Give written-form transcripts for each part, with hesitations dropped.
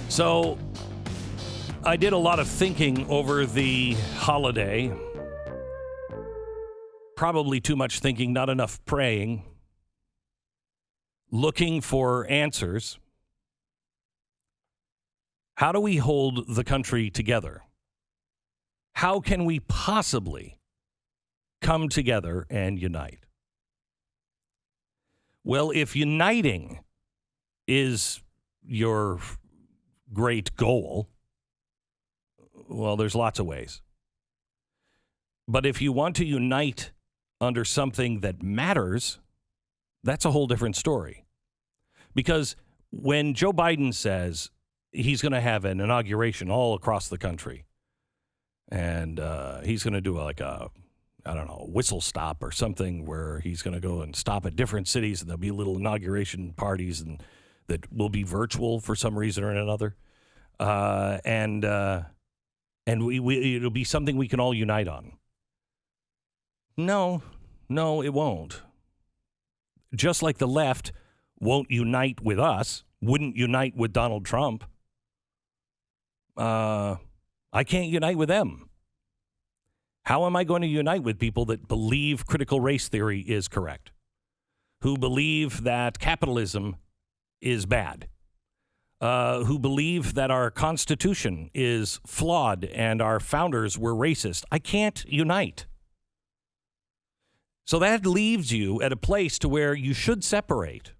So I did a lot of thinking over the holiday. Probably too much thinking, not enough praying. Looking for answers. How do we hold the country together? How can we possibly come together and unite? Well, if uniting is your great goal, well, there's lots of ways. But if you want to unite under something that matters, that's a whole different story. Because when Joe Biden says he's going to have an inauguration all across the country, and he's going to do a whistle stop or something where he's going to go and stop at different cities, and there'll be little inauguration parties and that will be virtual for some reason or another. And it'll be something we can all unite on. No, it won't. Just like the left won't unite with us, wouldn't unite with Donald Trump. I can't unite with them. How am I going to unite with people that believe critical race theory is correct? Who believe that capitalism is bad? Who believe that our Constitution is flawed and our founders were racist? I can't unite. So that leaves you at a place to where you should separate.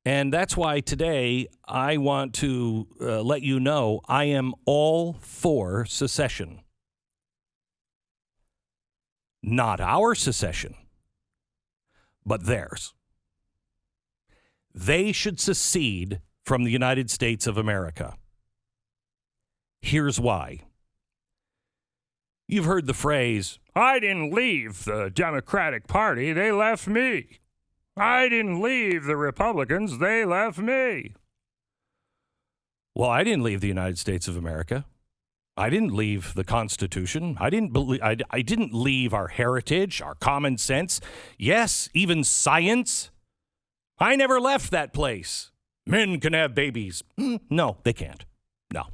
And that's why today I want to let you know I am all for secession. Not our secession, but theirs. They should secede from the United States of America. Here's why. You've heard the phrase, I didn't leave the Democratic Party, they left me. I didn't leave the Republicans, they left me. Well, I didn't leave the United States of America. I didn't leave the Constitution. I didn't leave our heritage, our common sense. Yes, even science. I never left that place. Men can have babies. No, they can't. No.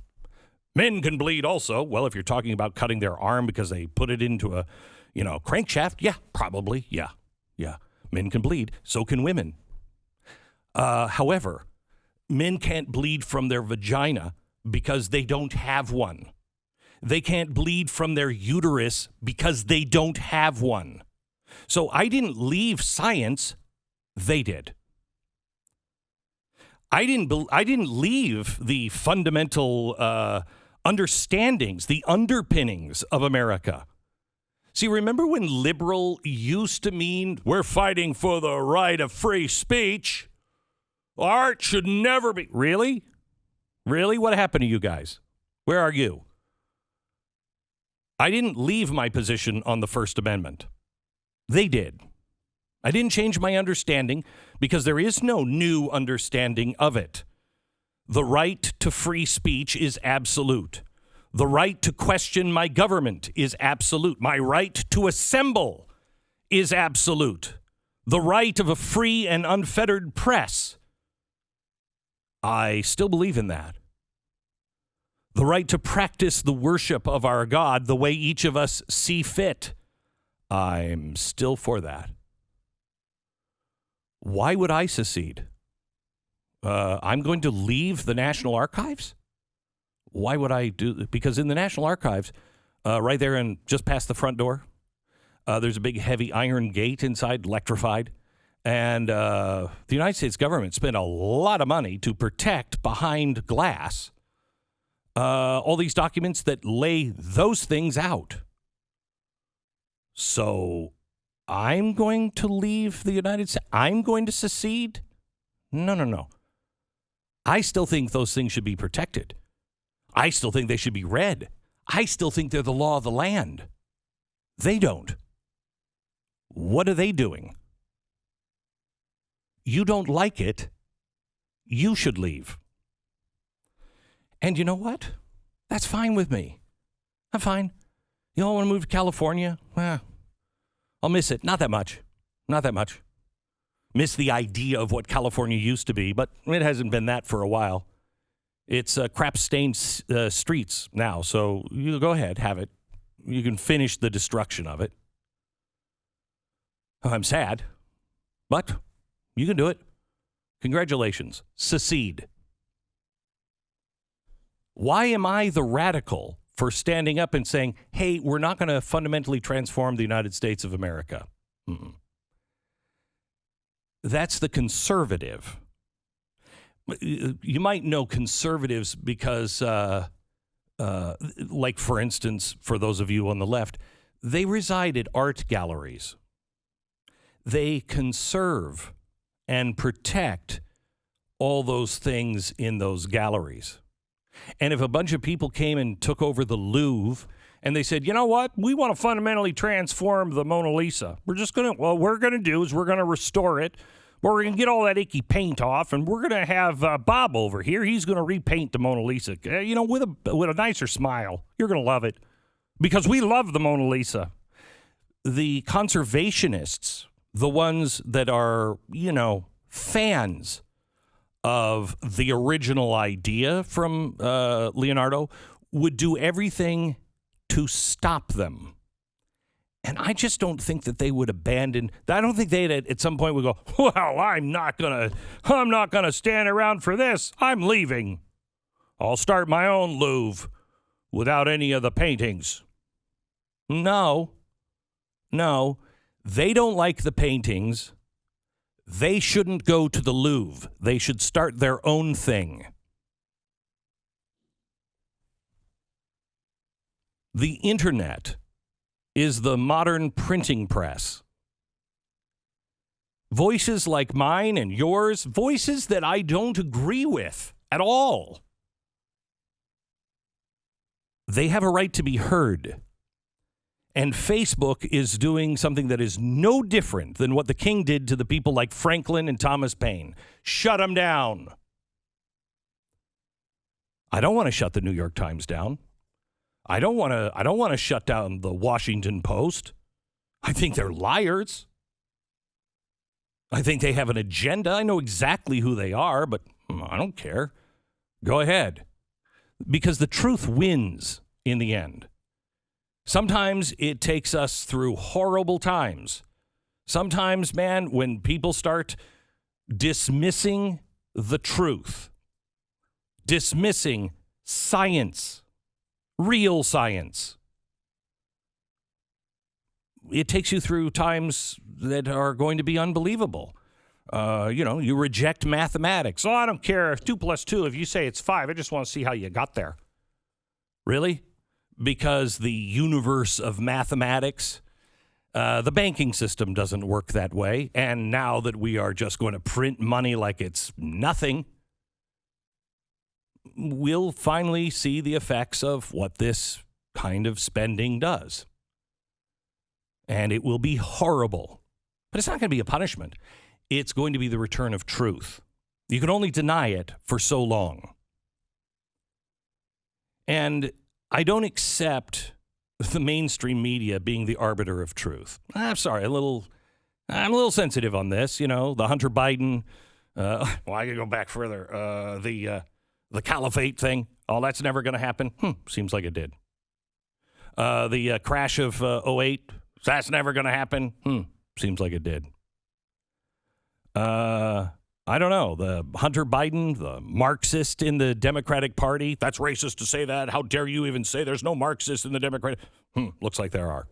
Men can bleed also. Well, if you're talking about cutting their arm because they put it into a, crankshaft, yeah, probably. Yeah. Men can bleed. So can women. However, men can't bleed from their vagina because they don't have one. They can't bleed from their uterus because they don't have one. So I didn't leave science. They did. I didn't leave the fundamental understandings, the underpinnings of America. See, remember when liberal used to mean we're fighting for the right of free speech? Art should never be. Really? Really? What happened to you guys? Where are you? I didn't leave my position on the First Amendment. They did. I didn't change my understanding because there is no new understanding of it. The right to free speech is absolute. The right to question my government is absolute. My right to assemble is absolute. The right of a free and unfettered press. I still believe in that. The right to practice the worship of our God the way each of us see fit. I'm still for that. Why would I secede? I'm going to leave the National Archives? Why would I do? Because in the National Archives, right there and just past the front door, there's a big heavy iron gate inside, electrified. And the United States government spent a lot of money to protect behind glass all these documents that lay those things out. So I'm going to leave the United States. I'm going to secede? No. I still think those things should be protected. I still think they should be read. I still think they're the law of the land. They don't. What are they doing? You don't like it. You should leave. And you know what? That's fine with me. I'm fine. You all want to move to California? Well, I'll miss it. Not that much. Miss the idea of what California used to be, but it hasn't been that for a while. It's crap-stained streets now, so you go ahead, have it. You can finish the destruction of it. I'm sad, but you can do it. Congratulations. Secede. Why am I the radical for standing up and saying, hey, we're not going to fundamentally transform the United States of America? That's the conservative. You might know conservatives because, like, for instance, for those of you on the left, they reside at art galleries. They conserve and protect all those things in those galleries. And if a bunch of people came and took over the Louvre and they said, you know what, we want to fundamentally transform the Mona Lisa. We're going to restore it. We're going to get all that icky paint off, and we're going to have Bob over here. He's going to repaint the Mona Lisa, with a nicer smile. You're going to love it because we love the Mona Lisa. The conservationists, the ones that are, fans of the original idea from Leonardo, would do everything to stop them. And I just don't think that they would abandon. I don't think they'd at some point would go, well, I'm not gonna stand around for this. I'm leaving. I'll start my own Louvre without any of the paintings. No. They don't like the paintings. They shouldn't go to the Louvre. They should start their own thing. The internet is the modern printing press. Voices like mine and yours, voices that I don't agree with at all, they have a right to be heard. And Facebook is doing something that is no different than what the king did to the people like Franklin and Thomas Paine. Shut them down. I don't want to shut the New York Times down. I don't want to shut down the Washington Post. I think they're liars. I think they have an agenda. I know exactly who they are, but I don't care. Go ahead. Because the truth wins in the end. Sometimes it takes us through horrible times. Sometimes, man, when people start dismissing the truth, dismissing science, real science, it takes you through times that are going to be unbelievable. You reject mathematics. Oh, I don't care if 2 + 2, if you say it's 5, I just want to see how you got there. Really? Because the universe of mathematics, the banking system doesn't work that way. And now that we are just going to print money like it's nothing, we'll finally see the effects of what this kind of spending does. And it will be horrible. But it's not going to be a punishment. It's going to be the return of truth. You can only deny it for so long. And I don't accept the mainstream media being the arbiter of truth. I'm sorry, I'm a little sensitive on this. The Hunter Biden, I can go back further. The caliphate thing, that's never going to happen. Seems like it did. The crash of 2008, that's never going to happen. Seems like it did. I don't know, the Hunter Biden, the Marxist in the Democratic Party. That's racist to say that. How dare you even say there's no Marxist in the Democratic? Looks like there are.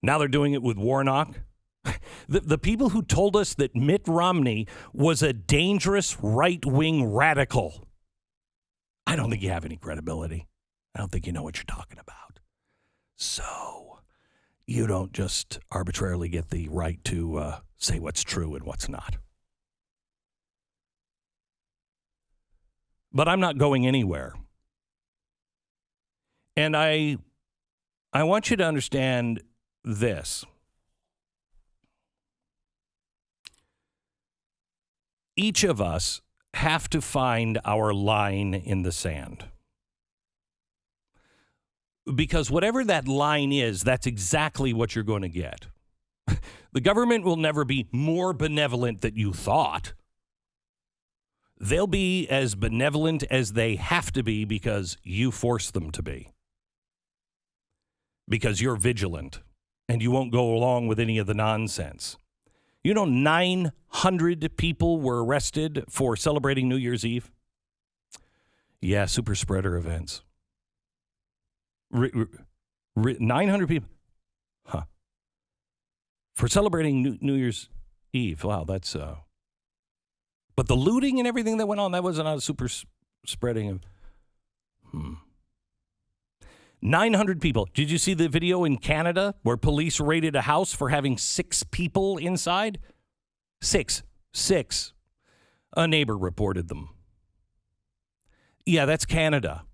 Now they're doing it with Warnock. The people who told us that Mitt Romney was a dangerous right-wing radical. I don't think you have any credibility. I don't think you know what you're talking about. So you don't just arbitrarily get the right to say what's true and what's not. But I'm not going anywhere. And I want you to understand this. Each of us have to find our line in the sand. Because whatever that line is, that's exactly what you're going to get. The government will never be more benevolent than you thought. they'll be as benevolent as they have to be because you force them to be. Because you're vigilant and you won't go along with any of the nonsense. 900 people were arrested for celebrating New Year's Eve. Yeah, super spreader events. 900 people. Huh. For celebrating New Year's Eve. Wow, that's... But the looting and everything that went on, that wasn't a super spreading of... 900 people. Did you see the video in Canada where police raided a house for having 6 people inside? Six. A neighbor reported them. Yeah, that's Canada.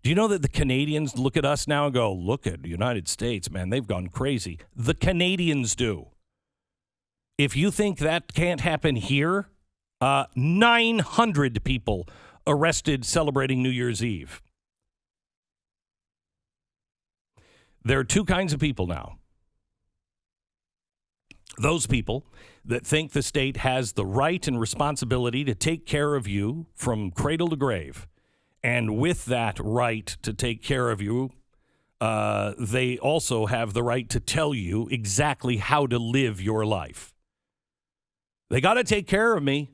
Do you know that the Canadians look at us now and go, look at the United States, man, they've gone crazy. The Canadians do. If you think that can't happen here, 900 people arrested celebrating New Year's Eve. There are 2 kinds of people now. Those people that think the state has the right and responsibility to take care of you from cradle to grave. And with that right to take care of you, they also have the right to tell you exactly how to live your life. They got to take care of me.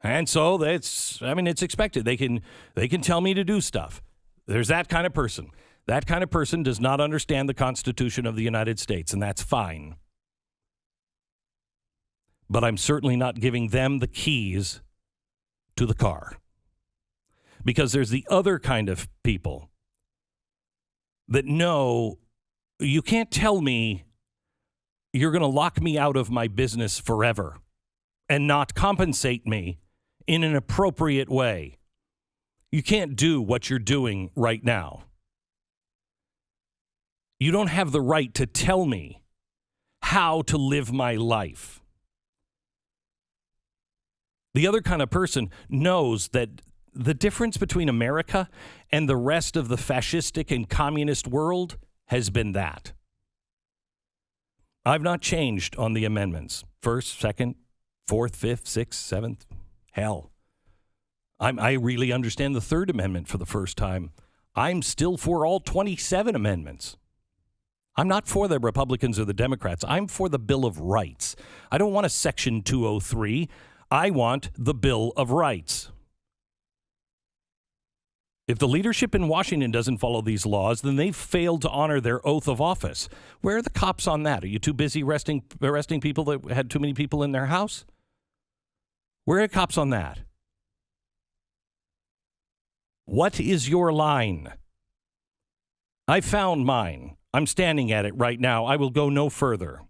And so it's expected. They can tell me to do stuff. There's that kind of person. That kind of person does not understand the Constitution of the United States, and that's fine. But I'm certainly not giving them the keys to the car. Because there's the other kind of people that know you can't tell me you're going to lock me out of my business forever and not compensate me in an appropriate way. You can't do what you're doing right now. You don't have the right to tell me how to live my life. The other kind of person knows that the difference between America and the rest of the fascistic and communist world has been that. I've not changed on the amendments. 1st, 2nd, 4th, 5th, 6th, 7th. Hell. I really understand the 3rd Amendment for the first time. I'm still for all 27 amendments. I'm not for the Republicans or the Democrats. I'm for the Bill of Rights. I don't want a Section 203. I want the Bill of Rights. If the leadership in Washington doesn't follow these laws, then they've failed to honor their oath of office. Where are the cops on that? Are you too busy arresting people that had too many people in their house? Where are the cops on that? What is your line? I found mine. I'm standing at it right now. I will go no further.